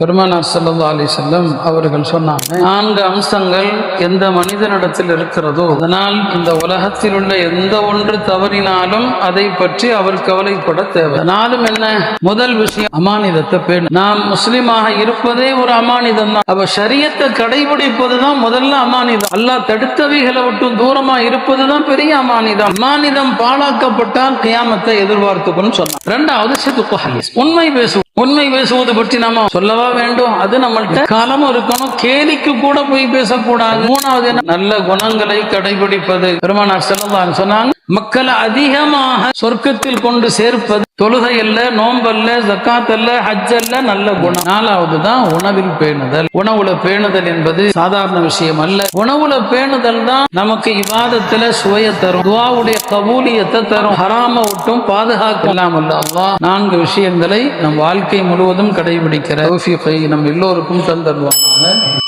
பெருமானார் ஸல்லல்லாஹு அலைஹி வஸல்லம் அவர்கள் சொன்னாங்க, 4 அம்சங்கள் எந்த மனிதனிடத்தில் இருக்கிறதோ அதனால் இந்த உலகத்தில் உள்ள எந்த ஒன்று தவறினாலும் அதை பற்றி அவர் கவலைப்பட தேவை. நாளும் என்ன? முதல் விஷயம் அமானிதத்தை பேணும். நாம் முஸ்லிமாக இருப்பதே ஒரு அமானிதம் தான். அப்ப ஷரியத்தை கடைபிடிப்பதுதான் முதல்ல அமானிதம். அல்லாஹ் தடுத்தவைகளை விட்டு தூரமா இருப்பதுதான் பெரிய அமானிதம். அமானிதம் பாழாக்கப்பட்டால் கியாமத்தை எதிர்பார்த்துக்கணும் சொன்னார். 2வது சிதுக்கு ஹதீஸ், உண்மை பேசுவது. உண்மை பேசுவது பற்றி நாம சொல்லவா வேண்டும்? அது நம்மள்ட்ட காலமும் இருக்கணும். கேலிக்கு கூட போய் பேசக்கூடாது. 3வது நல்ல குணங்களை கடைபிடிப்பது. பெருமானார் ஸல்லல்லாஹு அலைஹி வஸல்லம் சொன்னாங்க, மக்களை அதிகமாக சொர்க்கத்தில் கொண்டு சேர்ப்பது தொழுகை அல்ல, நோம்பல்ல, ஜக்காத் அல்ல, ஹஜ் அல்ல, நல்ல குணம். 4வது தான் உணவில் பேணுதல். உணவுல பேணுதல் என்பது சாதாரண விஷயம் அல்ல. உணவுல பேணுதல் தான் நமக்கு இபாதத்துல சுவையை தரும், துஆவுடைய கபூலியத்தை தரும், ஹராம விட்டும் பாதுகாக்கலாம். அல்லாஹ் 4 விஷயங்களை நம் வாழ்க்கை முழுவதும் கடைபிடிக்கிற தௌஃபீகை நம் எல்லோருக்கும் தந்தருவாங்க.